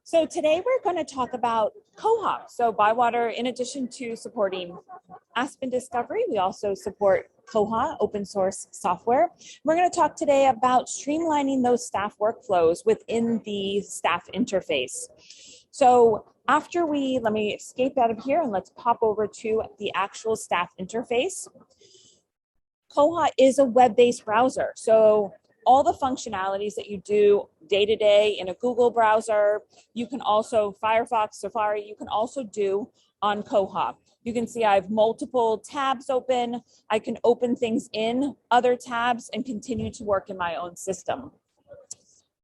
So today we're going to talk about Koha. So Bywater, in addition to supporting Aspen Discovery, we also support Koha, open source software. We're going to talk today about streamlining those staff workflows within the staff interface. So let me escape out of here and let's pop over to the actual staff interface. Koha is a web-based browser. So all the functionalities that you do day-to-day in a Google browser, you can also, Firefox, Safari, you can also do on Koha. You can see I have multiple tabs open. I can open things in other tabs and continue to work in my own system.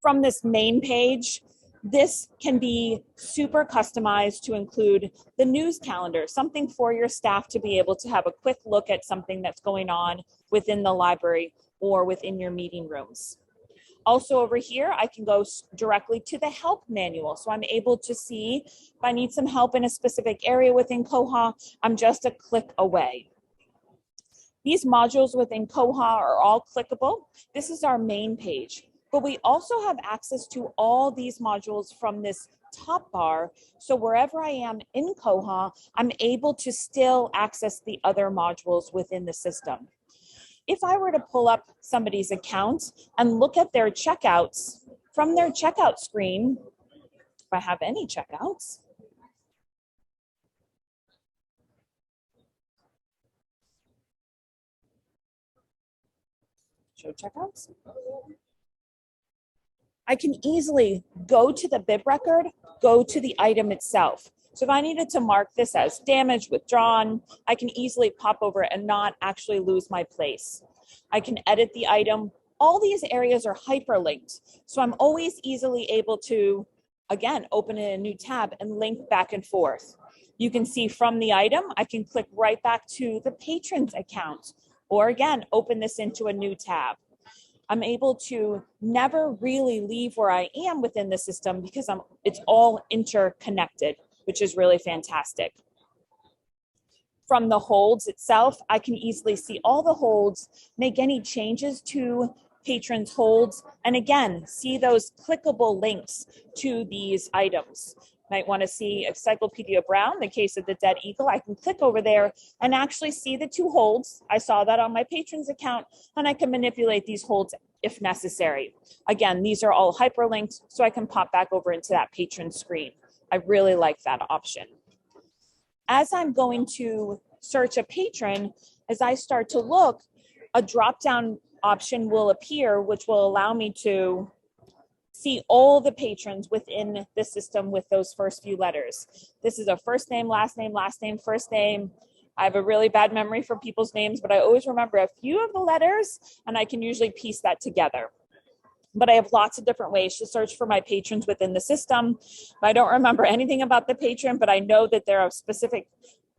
From this main page, this can be super customized to include the news calendar, something for your staff to be able to have a quick look at something that's going on within the library or within your meeting rooms. Also over here, I can go directly to the help manual. So I'm able to see if I need some help in a specific area within Koha, I'm just a click away. These modules within Koha are all clickable. This is our main page, but we also have access to all these modules from this top bar. So wherever I am in Koha, I'm able to still access the other modules within the system. If I were to pull up somebody's account and look at their checkouts, from their checkout screen, if I have any checkouts, show checkouts, I can easily go to the bib record, go to the item itself. So if I needed to mark this as damaged, withdrawn, I can easily pop over and not actually lose my place. I can edit the item. All these areas are hyperlinked. So I'm always easily able to, again, open in a new tab and link back and forth. You can see from the item, I can click right back to the patron's account, or again, open this into a new tab. I'm able to never really leave where I am within the system because it's all interconnected, which is really fantastic. From the holds itself, I can easily see all the holds, make any changes to patrons' holds, and again, see those clickable links to these items. Might want to see Encyclopedia Brown, the case of the dead eagle. I can click over there and actually see the two holds. I saw that on my patron's account, and I can manipulate these holds if necessary. Again, these are all hyperlinked, so I can pop back over into that patron screen. I really like that option. As I'm going to search a patron, as I start to look, a drop-down option will appear, which will allow me to see all the patrons within the system with those first few letters. This is a first name, last name, first name. I have a really bad memory for people's names, but I always remember a few of the letters, and I can usually piece that together. But I have lots of different ways to search for my patrons within the system. I don't remember anything about the patron, but I know that they're a specific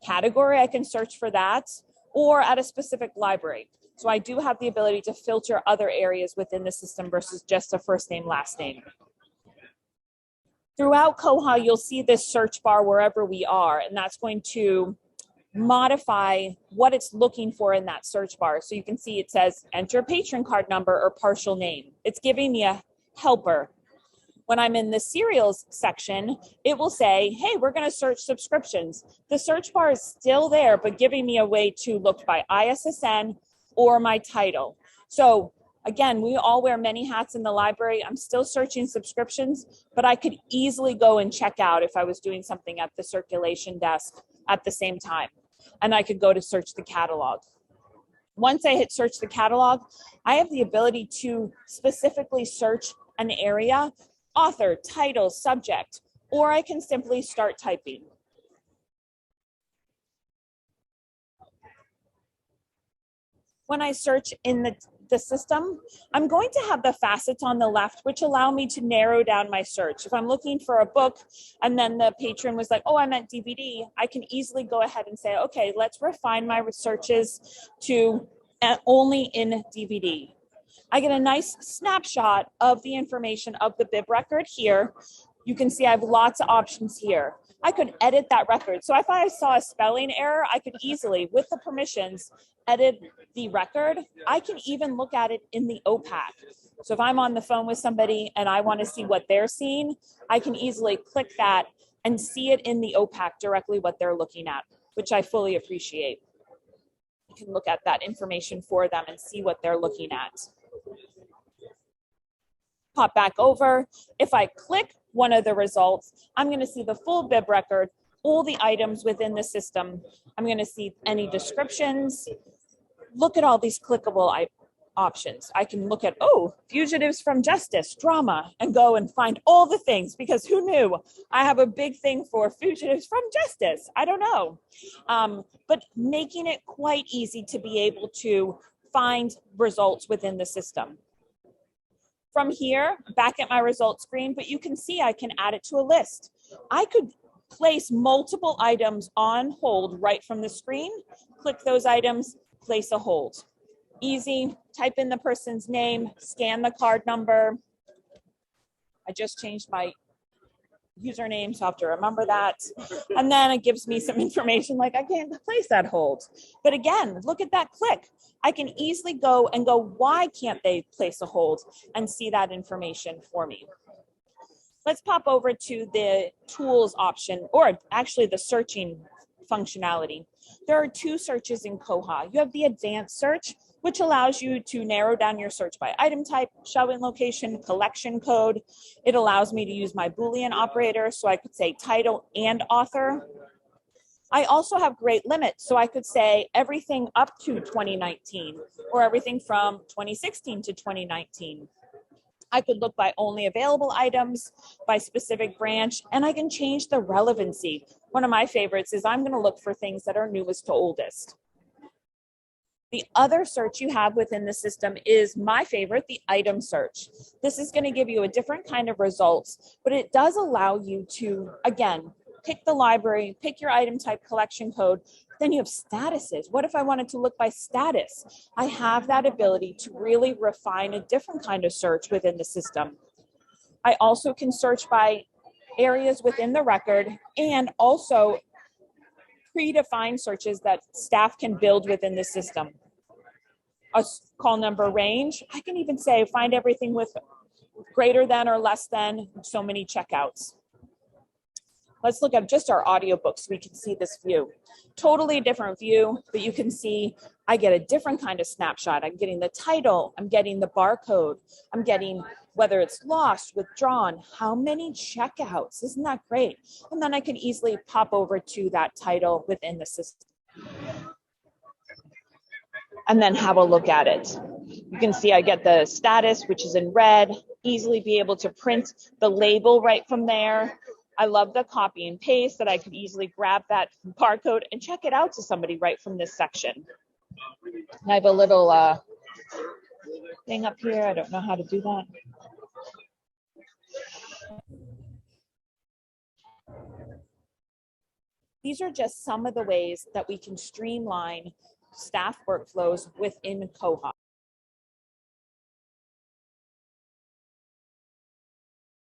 category. I can search for that, or at a specific library. So I do have the ability to filter other areas within the system versus just a first name, last name. Throughout Koha, you'll see this search bar wherever we are, and that's going to modify what it's looking for in that search bar. So you can see it says enter patron card number or partial name. It's giving me a helper. When I'm in the serials section, it will say, hey, we're going to search subscriptions. The search bar is still there, but giving me a way to look by ISSN or my title. So again, we all wear many hats in the library. I'm still searching subscriptions, but I could easily go and check out if I was doing something at the circulation desk at the same time. And I could go to search the catalog. Once I hit search the catalog, I have the ability to specifically search an area, author, title, subject, or I can simply start typing. When I search in the system, I'm going to have the facets on the left, which allow me to narrow down my search. If I'm looking for a book and then the patron was like, oh, I meant DVD, I can easily go ahead and say, okay, let's refine my searches to only in DVD. I get a nice snapshot of the information of the bib record here. You can see I have lots of options here. I could edit that record. So if I saw a spelling error, I could easily, with the permissions, edit the record. I can even look at it in the OPAC. So if I'm on the phone with somebody and I want to see what they're seeing, I can easily click that and see it in the OPAC directly what they're looking at, which I fully appreciate. You can look at that information for them and see what they're looking at. Pop back over. If I click one of the results, I'm going to see the full bib record, all the items within the system. I'm going to see any descriptions. Look at all these clickable options. I can look at, oh, fugitives from justice, drama, and go and find all the things, because who knew? I have a big thing for fugitives from justice. I don't know. But making it quite easy to be able to find results within the system. From here, back at my results screen, but you can see I can add it to a list. I could place multiple items on hold right from the screen, click those items, place a hold. Easy, type in the person's name, scan the card number. I just changed my username, so I have to remember that. And then it gives me some information like I can't place that hold. But again, look at that click. I can easily go, why can't they place a hold, and see that information for me. Let's pop over to the tools option, or actually the searching functionality. There are two searches in Koha. You have the advanced search, which allows you to narrow down your search by item type, shelving location, collection code. It allows me to use my Boolean operator, so I could say title and author. I also have great limits, so I could say everything up to 2019 or everything from 2016 to 2019. I could look by only available items, by specific branch, and I can change the relevancy. One of my favorites is I'm going to look for things that are newest to oldest. The other search you have within the system is my favorite, the item search. This is going to give you a different kind of results, but it does allow you to, again, pick the library, pick your item type, collection code. Then you have statuses. What if I wanted to look by status? I have that ability to really refine a different kind of search within the system. I also can search by areas within the record, and also predefined searches that staff can build within the system. A call number range, I can even say find everything with greater than or less than so many checkouts. Let's look at just our audiobooks so we can see this view. Totally different view, but you can see I get a different kind of snapshot. I'm getting the title, I'm getting the barcode, I'm getting whether it's lost, withdrawn, how many checkouts. Isn't that great? And then I can easily pop over to that title within the system and then have a look at it. You can see I get the status, which is in red, easily be able to print the label right from there. I love the copy and paste that I could easily grab that barcode and check it out to somebody right from this section. And I have a little thing up here. I don't know how to do that. These are just some of the ways that we can streamline staff workflows within Koha.